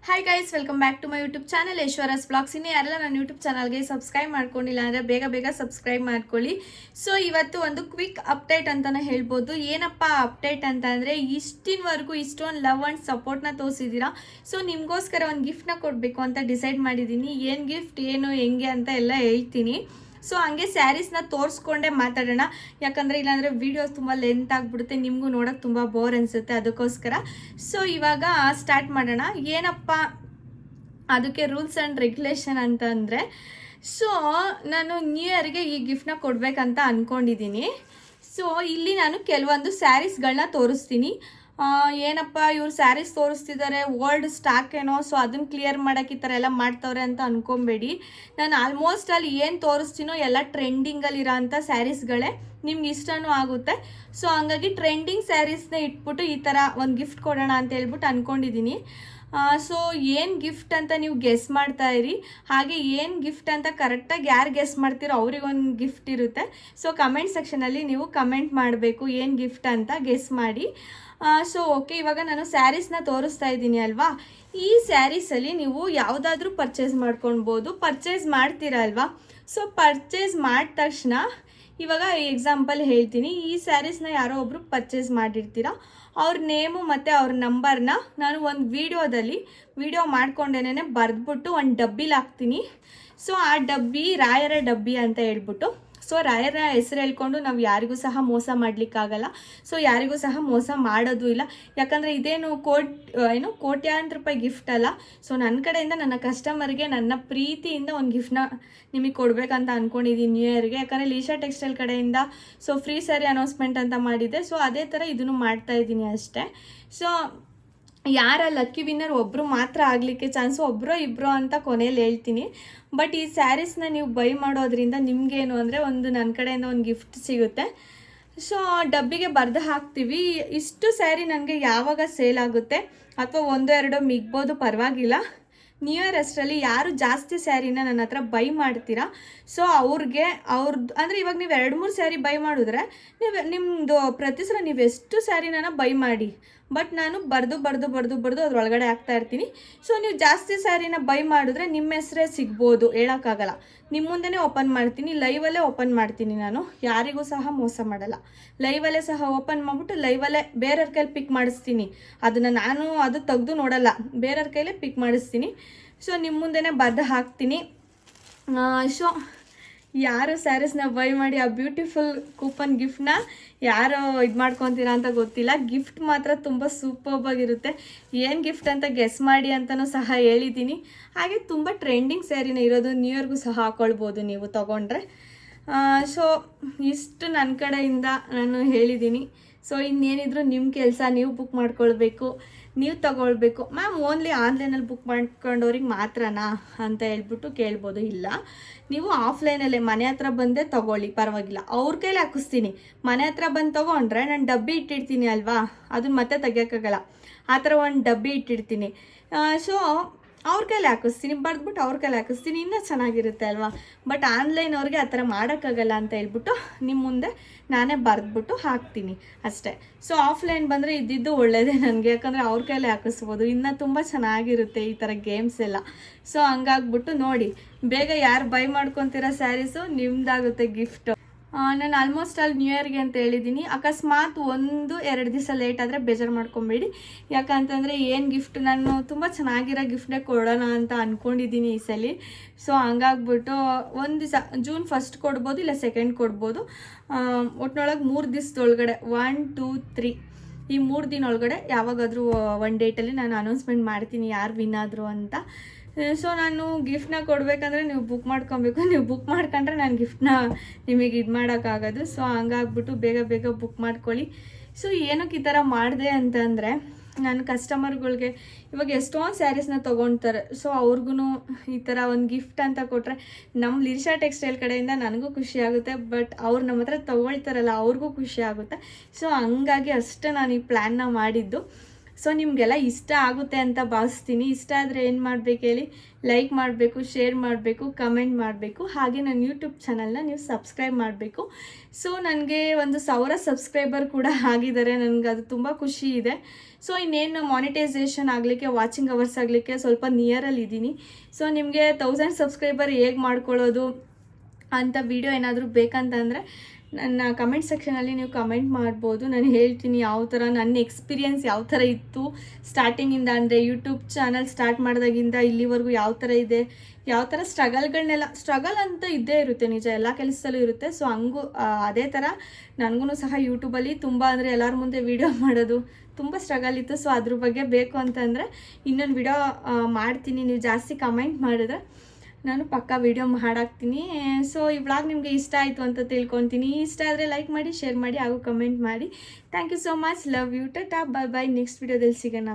Hi guys, welcome back to my YouTube channel Aishwarya's vlogs. ಇನ್ನೂ ಯಾರೆಲ್ಲ ನನ್ನ ಯೂಟ್ಯೂಬ್ ಚಾನಲ್ಗೆ ಸಬ್ಸ್ಕ್ರೈಬ್ ಮಾಡ್ಕೊಂಡಿಲ್ಲ ಅಂದರೆ ಬೇಗ ಸಬ್ಸ್ಕ್ರೈಬ್ ಮಾಡ್ಕೊಳ್ಳಿ. ಸೊ ಇವತ್ತು ಒಂದು ಕ್ವಿಕ್ ಅಪ್ಡೇಟ್ ಅಂತಲೇ ಹೇಳ್ಬೋದು. ಏನಪ್ಪ ಅಪ್ಡೇಟ್ ಅಂತ ಅಂದರೆ, ಇಷ್ಟಿನವರೆಗೂ ಇಷ್ಟೊಂದು ಲವ್ ಆ್ಯಂಡ್ ಸಪೋರ್ಟ್ನ ತೋರಿಸಿದ್ದೀರಾ. ಸೊ ನಿಮಗೋಸ್ಕರ ಒಂದು ಗಿಫ್ಟ್ನ ಕೊಡಬೇಕು ಅಂತ ಡಿಸೈಡ್ ಮಾಡಿದ್ದೀನಿ. ಏನು ಗಿಫ್ಟ್, ಏನು ಹೆಂಗೆ ಅಂತ ಎಲ್ಲ ಹೇಳ್ತೀನಿ. ಸೊ ಹಂಗೆ ಸ್ಯಾರೀಸ್ನ ತೋರಿಸ್ಕೊಂಡೇ ಮಾತಾಡೋಣ, ಯಾಕಂದರೆ ಇಲ್ಲಾಂದರೆ ವೀಡಿಯೋಸ್ ತುಂಬ ಲೆಂತ್ ಆಗಿಬಿಡುತ್ತೆ, ನಿಮಗೂ ನೋಡೋಕ್ಕೆ ತುಂಬ ಬೋರ್ ಅನಿಸುತ್ತೆ. ಅದಕ್ಕೋಸ್ಕರ ಸೊ ಇವಾಗ ಸ್ಟಾರ್ಟ್ ಮಾಡೋಣ. ಏನಪ್ಪ ಅದಕ್ಕೆ ರೂಲ್ಸ್ ಆ್ಯಂಡ್ ರೆಗ್ಯುಲೇಷನ್ ಅಂತಂದರೆ, ಸೊ ನಾನು ನ್ಯೂ ಇಯರ್ಗೆ ಈ ಗಿಫ್ಟ್ನ ಕೊಡಬೇಕಂತ ಅಂದ್ಕೊಂಡಿದ್ದೀನಿ. ಸೊ ಇಲ್ಲಿ ನಾನು ಕೆಲವೊಂದು ಸ್ಯಾರೀಸ್ಗಳನ್ನ ತೋರಿಸ್ತೀನಿ. ಏನಪ್ಪ ಇವ್ರು ಸ್ಯಾರೀಸ್ ತೋರಿಸ್ತಿದ್ದಾರೆ, ಓಲ್ಡ್ ಸ್ಟಾಕ್ ಏನೋ, ಸೊ ಅದನ್ನು ಕ್ಲಿಯರ್ ಮಾಡೋಕ್ಕೆ ಈ ಥರ ಎಲ್ಲ ಮಾಡ್ತವ್ರೆ ಅಂತ ಅಂದ್ಕೊಬೇಡಿ. ನಾನು ಆಲ್ಮೋಸ್ಟ್ ಅಲ್ಲಿ ಏನು ತೋರಿಸ್ತೀನೋ ಎಲ್ಲ ಟ್ರೆಂಡಿಂಗಲ್ಲಿರೋ ಅಂಥ ಸ್ಯಾರೀಸ್ಗಳೇ, ನಿಮ್ಗೆ ಇಷ್ಟನೂ ಆಗುತ್ತೆ. ಸೊ ಹಂಗಾಗಿ ಟ್ರೆಂಡಿಂಗ್ ಸ್ಯಾರೀಸ್ನ ಇಟ್ಬಿಟ್ಟು ಈ ಥರ ಒಂದು ಗಿಫ್ಟ್ ಕೊಡೋಣ ಅಂತ ಹೇಳ್ಬಿಟ್ಟು ಅಂದ್ಕೊಂಡಿದ್ದೀನಿ. ಸೊ ಏನು ಗಿಫ್ಟ್ ಅಂತ ನೀವು ಗೆಸ್ ಮಾಡ್ತಾ ಇರಿ. ಹಾಗೆ ಏನು ಗಿಫ್ಟ್ ಅಂತ ಕರೆಕ್ಟಾಗಿ ಯಾರು ಗೆಸ್ ಮಾಡ್ತೀರೋ ಅವ್ರಿಗೊಂದು ಗಿಫ್ಟ್ ಇರುತ್ತೆ. ಸೊ ಕಮೆಂಟ್ ಸೆಕ್ಷನಲ್ಲಿ ನೀವು ಕಮೆಂಟ್ ಮಾಡಬೇಕು ಏನು ಗಿಫ್ಟ್ ಅಂತ ಗೆಸ್ ಮಾಡಿ. ಸೊ ಓಕೆ, ಇವಾಗ ನಾನು ಸ್ಯಾರೀಸ್ನ ತೋರಿಸ್ತಾ ಇದ್ದೀನಿ ಅಲ್ವಾ. ಈ ಸ್ಯಾರೀಸಲ್ಲಿ ನೀವು ಯಾವುದಾದ್ರೂ ಪರ್ಚೇಸ್ ಮಾಡ್ಕೊಳ್ಬೋದು. ಪರ್ಚೇಸ್ ಮಾಡ್ತೀರಾ ಅಲ್ವಾ. ಸೊ ಪರ್ಚೇಸ್ ಮಾಡಿದ ತಕ್ಷಣ ಇವಾಗ ಎಕ್ಸಾಂಪಲ್ ಹೇಳ್ತೀನಿ. ಈ ಸ್ಯಾರೀಸ್ನ ಯಾರೋ ಒಬ್ಬರು ಪರ್ಚೇಸ್ ಮಾಡಿರ್ತೀರ, ಅವ್ರ ನೇಮು ಮತ್ತು ಅವ್ರ ನಂಬರ್ನ ನಾನು ಒಂದು ವಿಡಿಯೋ ಮಾಡ್ಕೊಂಡೇನೆ ಬರೆದ್ಬಿಟ್ಟು ಒಂದು ಡಬ್ಬಿಲಿ ಹಾಕ್ತೀನಿ. ಸೊ ಆ ಡಬ್ಬಿ ರಾಯರ ಡಬ್ಬಿ ಅಂತ ಹೇಳ್ಬಿಟ್ಟು, ಸೊ ರಾಯರ ಹೆಸರು ಹೇಳ್ಕೊಂಡು ನಾವು ಯಾರಿಗೂ ಸಹ ಮೋಸ ಮಾಡಲಿಕ್ಕಾಗಲ್ಲ. ಸೊ ಯಾರಿಗೂ ಸಹ ಮೋಸ ಮಾಡೋದು ಇಲ್ಲ, ಯಾಕಂದರೆ ಇದೇನು ಕೋಟ್ಯಾಂತರ ರೂಪಾಯಿ ಗಿಫ್ಟ್ ಅಲ್ಲ. ಸೊ ನನ್ನ ಕಡೆಯಿಂದ ನನ್ನ ಕಸ್ಟಮರ್ಗೆ ನನ್ನ ಪ್ರೀತಿಯಿಂದ ಒಂದು ಗಿಫ್ಟ್ನ ನಿಮಗೆ ಕೊಡಬೇಕಂತ ಅಂದ್ಕೊಂಡಿದ್ದೀನಿ ನ್ಯೂ ಇಯರ್ಗೆ. ಯಾಕಂದರೆ ಲೀಶಾ ಟೆಕ್ಸ್ಟೈಲ್ ಕಡೆಯಿಂದ ಸೊ ಫ್ರೀ ಸ್ಯಾರಿ ಅನೌನ್ಸ್ಮೆಂಟ್ ಅಂತ ಮಾಡಿದ್ದೆ. ಸೊ ಅದೇ ಥರ ಇದನ್ನು ಮಾಡ್ತಾಯಿದ್ದೀನಿ ಅಷ್ಟೇ. ಸೊ ಯಾರ ಲಕ್ಕಿ ವಿನ್ನರ್ ಒಬ್ಬರು ಮಾತ್ರ ಆಗಲಿಕ್ಕೆ ಚಾನ್ಸು, ಒಬ್ಬರೋ ಇಬ್ಬರೋ ಅಂತ ಕೊನೆಯಲ್ಲಿ ಹೇಳ್ತೀನಿ. ಬಟ್ ಈ ಸ್ಯಾರೀಸ್ನ ನೀವು ಬೈ ಮಾಡೋದ್ರಿಂದ ನಿಮಗೇನು ಅಂದರೆ ಒಂದು ನನ್ನ ಕಡೆಯಿಂದ ಒಂದು ಗಿಫ್ಟ್ ಸಿಗುತ್ತೆ. ಸೊ ಡಬ್ಬಿಗೆ ಬರೆದು ಹಾಕ್ತೀವಿ. ಇಷ್ಟು ಸ್ಯಾರಿ ನನಗೆ ಯಾವಾಗ ಸೇಲ್ ಆಗುತ್ತೆ ಅಥವಾ ಒಂದೋ ಎರಡೋ ಮಿಗ್ಬೋದು, ಪರವಾಗಿಲ್ಲ. ನ್ಯೂ ಇಯರ್ ಅಷ್ಟರಲ್ಲಿ ಯಾರು ಜಾಸ್ತಿ ಸ್ಯಾರಿನ ನನ್ನ ಹತ್ರ ಬೈ ಮಾಡ್ತೀರಾ, ಸೊ ಅವ್ರದ್ದು ಅಂದರೆ ಇವಾಗ ನೀವು 2-3 ಸ್ಯಾರಿ ಬೈ ಮಾಡಿದ್ರೆ ನಿಮ್ಮದು ಪ್ರತಿ ಸಲ ನೀವು ಎಷ್ಟು ಸ್ಯಾರಿನ ಬೈ ಮಾಡಿ, ಬಟ್ ನಾನು ಬರೆದು ಅದ್ರೊಳಗಡೆ ಹಾಕ್ತಾ ಇರ್ತೀನಿ. ಸೊ ನೀವು ಜಾಸ್ತಿ ಸ್ಯಾರಿನ ಬೈ ಮಾಡಿದ್ರೆ ನಿಮ್ಮ ಹೆಸರೇ ಸಿಗ್ಬೋದು, ಹೇಳೋಕ್ಕಾಗಲ್ಲ. ನಿಮ್ಮ ಮುಂದೆನೇ ಓಪನ್ ಮಾಡ್ತೀನಿ, ಲೈವಲ್ಲೇ ಓಪನ್ ಮಾಡ್ತೀನಿ. ನಾನು ಯಾರಿಗೂ ಸಹ ಮೋಸ ಮಾಡಲ್ಲ. ಲೈವಲ್ಲೇ ಸಹ ಓಪನ್ ಮಾಡಿಬಿಟ್ಟು ಲೈವಲ್ಲೇ ಬೇರೆಯವ್ರ ಕೈಲಿ ಪಿಕ್ ಮಾಡಿಸ್ತೀನಿ. ಅದನ್ನು ನಾನು ಅದು ತೆಗೆದು ನೋಡಲ್ಲ, ಬೇರೆಯವ್ರ ಕೈಲೇ ಪಿಕ್ ಮಾಡಿಸ್ತೀನಿ. ಸೊ ನಿಮ್ಮ ಮುಂದೆನೇ ಬರೆದು ಹಾಕ್ತೀನಿ. ಸೊ ಯಾರು ಸ್ಯಾರೀಸ್ನ ಬೈ ಮಾಡಿ ಆ ಬ್ಯೂಟಿಫುಲ್ ಕೂಪನ್ ಗಿಫ್ಟ್ನ ಯಾರು ಇದು ಮಾಡ್ಕೊತೀರಾ ಅಂತ ಗೊತ್ತಿಲ್ಲ. ಗಿಫ್ಟ್ ಮಾತ್ರ ತುಂಬ ಸೂಪರ್ಬಾಗಿರುತ್ತೆ. ಏನು ಗಿಫ್ಟ್ ಅಂತ ಗೆಸ್ ಮಾಡಿ ಅಂತಲೂ ಸಹ ಹೇಳಿದ್ದೀನಿ. ಹಾಗೆ ತುಂಬ ಟ್ರೆಂಡಿಂಗ್ ಸ್ಯಾರಿನ ಇರೋದು, ನ್ಯೂ ಇಯರ್ಗೂ ಸಹ ಹಾಕ್ಕೊಳ್ಬೋದು ನೀವು ತೊಗೊಂಡ್ರೆ. ಸೊ ಇಷ್ಟು ನನ್ನ ಕಡೆಯಿಂದ ನಾನು ಹೇಳಿದ್ದೀನಿ. ಸೊ ಇನ್ನೇನಿದ್ರು ನಿಮ್ಮ ಕೆಲಸ, ನೀವು ಬುಕ್ ಮಾಡ್ಕೊಳ್ಬೇಕು, ನೀವು ತಗೊಳ್ಬೇಕು. ಮ್ಯಾಮ್ ಓನ್ಲಿ ಆನ್ಲೈನಲ್ಲಿ ಬುಕ್ ಮಾಡ್ಕೊಂಡವ್ರಿಗೆ ಮಾತ್ರನಾ ಅಂತ ಹೇಳ್ಬಿಟ್ಟು ಕೇಳ್ಬೋದು. ಇಲ್ಲ, ನೀವು ಆಫ್ಲೈನಲ್ಲೇ ಮನೆ ಹತ್ರ ಬಂದೇ ತೊಗೊಳ್ಳಿ, ಪರವಾಗಿಲ್ಲ. ಅವ್ರ ಕೈಲಿ ಹಾಕಿಸ್ತೀನಿ. ಮನೆ ಹತ್ರ ಬಂದು ತೊಗೊಂಡ್ರೆ ನಾನು ಡಬ್ಬಿ ಇಟ್ಟಿರ್ತೀನಿ ಅಲ್ವಾ, ಅದನ್ನ ಮತ್ತೆ ತೆಗಿಯೋಕ್ಕಾಗಲ್ಲ. ಆ ಥರ ಒಂದು ಡಬ್ಬಿ ಇಟ್ಟಿರ್ತೀನಿ. ಸೊ ಅವ್ರ ಕೈಲಿ ಹಾಕಿಸ್ತೀನಿ, ಬರೆದ್ಬಿಟ್ಟು ಅವ್ರ ಕೈಲಿ ಹಾಕಿಸ್ತೀನಿ, ಇನ್ನೂ ಚೆನ್ನಾಗಿರುತ್ತೆ ಅಲ್ವಾ. ಬಟ್ ಆನ್ಲೈನ್ ಅವ್ರಿಗೆ ಆ ಥರ ಮಾಡೋಕ್ಕಾಗಲ್ಲ ಅಂತ ಹೇಳ್ಬಿಟ್ಟು ನಿಮ್ಮ ಮುಂದೆ ನಾನೇ ಬರೆದ್ಬಿಟ್ಟು ಹಾಕ್ತೀನಿ ಅಷ್ಟೇ. ಸೊ ಆಫ್ಲೈನ್ ಬಂದರೆ ಇದ್ದಿದ್ದು ಒಳ್ಳೆಯದೇ ನನಗೆ, ಯಾಕಂದರೆ ಅವ್ರ ಕೈಲೇ ಹಾಕಿಸ್ಬೋದು, ಇನ್ನೂ ತುಂಬ ಚೆನ್ನಾಗಿರುತ್ತೆ ಈ ಥರ ಗೇಮ್ಸ್ ಎಲ್ಲ. ಸೊ ಹಂಗಾಗ್ಬಿಟ್ಟು ನೋಡಿ, ಬೇಗ ಯಾರು ಬೈ ಮಾಡ್ಕೊತೀರಾ ಸ್ಯಾರೀಸು, ನಿಮ್ದಾಗುತ್ತೆ ಗಿಫ್ಟು. ನಾನು ಆಲ್ಮೋಸ್ಟ್ ಅಲ್ಲಿ ನ್ಯೂ ಇಯರ್ಗೆ ಅಂತ ಹೇಳಿದ್ದೀನಿ. ಅಕಸ್ಮಾತ್ 1-2 ದಿವಸ ಲೇಟ್ ಆದರೆ ಬೇಜಾರು ಮಾಡ್ಕೊಬೇಡಿ. ಯಾಕಂತಂದರೆ ಏನು ಗಿಫ್ಟ್, ನಾನು ತುಂಬ ಚೆನ್ನಾಗಿರೋ ಗಿಫ್ಟೇ ಕೊಡೋಣ ಅಂತ ಅಂದ್ಕೊಂಡಿದ್ದೀನಿ ಈ ಸಲ. ಸೊ ಹಂಗಾಗ್ಬಿಟ್ಟು ಒಂದು ದಿವಸ ಜೂನ್ 1 ಕೊಡ್ಬೋದು, ಇಲ್ಲ 2 ಕೊಡ್ಬೋದು. ಒಟ್ಟಿನೊಳಗೆ 3 ದಿವಸದೊಳಗಡೆ 1, 2, 3 ಈ 3 ದಿನ ಒಳಗಡೆ ಯಾವಾಗಾದರೂ ಒಂದು ಡೇಟಲ್ಲಿ ನಾನು ಅನೌನ್ಸ್ಮೆಂಟ್ ಮಾಡ್ತೀನಿ ಯಾರು ವಿನ್ ಆದರು ಅಂತ. ಸೊ ನಾನು ಗಿಫ್ಟ್ನ ಕೊಡಬೇಕಂದ್ರೆ ನೀವು ಬುಕ್ ಮಾಡ್ಕೊಬೇಕು. ನೀವು ಬುಕ್ ಮಾಡ್ಕೊಂಡ್ರೆ ನಾನು ಗಿಫ್ಟ್ನ ನಿಮಗೆ ಇದು ಮಾಡೋಕ್ಕಾಗೋದು. ಸೊ ಹಂಗಾಗ್ಬಿಟ್ಟು ಬೇಗ ಬುಕ್ ಮಾಡ್ಕೊಳ್ಳಿ. ಸೊ ಏನಕ್ಕೆ ಈ ಥರ ಮಾಡಿದೆ ಅಂತಂದರೆ, ನನ್ನ ಕಸ್ಟಮರ್ಗಳಿಗೆ ಇವಾಗ ಎಷ್ಟೊಂದು ಸ್ಯಾರೀಸ್ನ ತೊಗೊಳ್ತಾರೆ. ಸೊ ಅವ್ರಿಗೂ ಈ ಥರ ಒಂದು ಗಿಫ್ಟ್ ಅಂತ ಕೊಟ್ಟರೆ ನಮ್ಮ ಲೀಶಾ ಟೆಕ್ಸ್ಟೈಲ್ ಕಡೆಯಿಂದ ನನಗೂ ಖುಷಿ ಆಗುತ್ತೆ, ಬಟ್ ಅವ್ರು ನಮ್ಮ ಹತ್ರ ತೊಗೊಳ್ತಾರಲ್ಲ ಅವ್ರಿಗೂ ಖುಷಿ ಆಗುತ್ತೆ. ಸೊ ಹಂಗಾಗಿ ಅಷ್ಟೇ ನಾನು ಈ ಪ್ಲ್ಯಾನ್ನ ಮಾಡಿದ್ದು. ಸೊ ನಿಮಗೆಲ್ಲ ಇಷ್ಟ ಆಗುತ್ತೆ ಅಂತ ಭಾವಿಸ್ತೀನಿ. ಇಷ್ಟ ಆದರೆ ಏನು ಮಾಡಬೇಕು ಹೇಳಿ, ಲೈಕ್ ಮಾಡಬೇಕು, ಶೇರ್ ಮಾಡಬೇಕು, ಕಮೆಂಟ್ ಮಾಡಬೇಕು. ಹಾಗೆ ನನ್ನ ಯೂಟ್ಯೂಬ್ ಚಾನಲ್ನ ನೀವು ಸಬ್ಸ್ಕ್ರೈಬ್ ಮಾಡಬೇಕು. ಸೊ ನನಗೆ 1,000 ಸಬ್ಸ್ಕ್ರೈಬರ್ ಕೂಡ ಆಗಿದ್ದಾರೆ. ನನಗೆ ಅದು ತುಂಬ ಖುಷಿ ಇದೆ. ಸೊ ಇನ್ನೇನು ಮಾನಿಟೈಸೇಷನ್ ಆಗಲಿಕ್ಕೆ, ವಾಚಿಂಗ್ ಅವರ್ಸ್ ಆಗಲಿಕ್ಕೆ ಸ್ವಲ್ಪ ನಿಯರಲ್ಲಿ ಇದ್ದೀನಿ. ಸೊ ನಿಮಗೆ 1000 ಸಬ್ಸ್ಕ್ರೈಬರ್ ಹೇಗೆ ಮಾಡ್ಕೊಳ್ಳೋದು ಅಂತ ವಿಡಿಯೋ ಏನಾದರೂ ಬೇಕಂತಂದರೆ ನನ್ನ ಕಮೆಂಟ್ ಸೆಕ್ಷನಲ್ಲಿ ನೀವು ಕಮೆಂಟ್ ಮಾಡ್ಬೋದು. ನಾನು ಹೇಳ್ತೀನಿ ಯಾವ ಥರ ನನ್ನ ಎಕ್ಸ್ಪೀರಿಯೆನ್ಸ್ ಯಾವ ಥರ ಇತ್ತು ಸ್ಟಾರ್ಟಿಂಗಿಂದ, ಅಂದರೆ ಯೂಟ್ಯೂಬ್ ಚಾನಲ್ ಸ್ಟಾರ್ಟ್ ಮಾಡಿದಾಗಿಂದ ಇಲ್ಲಿವರೆಗೂ ಯಾವ ಥರ ಇದೆ, ಯಾವ ಥರ ಸ್ಟ್ರಗಲ್ ಅಂತ ಇದ್ದೇ ಇರುತ್ತೆ, ನಿಜ ಎಲ್ಲ ಕೆಲಸದಲ್ಲೂ ಇರುತ್ತೆ. ಸೊ ಹಂಗೂ ಅದೇ ಥರ ನನಗೂ ಸಹ ಯೂಟ್ಯೂಬಲ್ಲಿ ತುಂಬ ಅಂದರೆ ಎಲ್ಲರ ಮುಂದೆ ವೀಡಿಯೋ ಮಾಡೋದು ತುಂಬ ಸ್ಟ್ರಗಲ್ ಇತ್ತು. ಸೊ ಅದ್ರ ಬಗ್ಗೆ ಬೇಕು ಅಂತಂದರೆ ಇನ್ನೊಂದು ವಿಡಿಯೋ ಮಾಡ್ತೀನಿ. ನೀವು ಜಾಸ್ತಿ ಕಮೆಂಟ್ ಮಾಡಿದ್ರೆ ನಾನು ಪಕ್ಕಾ ವಿಡಿಯೋ ಮಾಡಾಕ್ತೀನಿ. ಸೊ ಈ ವ್ಲಾಗ್ ನಿಮಗೆ ಇಷ್ಟ ಆಯಿತು ಅಂತ ತಿಳ್ಕೊತೀನಿ. ಇಷ್ಟ ಆದರೆ ಲೈಕ್ ಮಾಡಿ, ಶೇರ್ ಮಾಡಿ ಹಾಗೂ ಕಮೆಂಟ್ ಮಾಡಿ. Thank you so much. Love you. Tata, bye bye. Next ವಿಡಿಯೋದಲ್ಲಿ ಸಿಗೋಣ.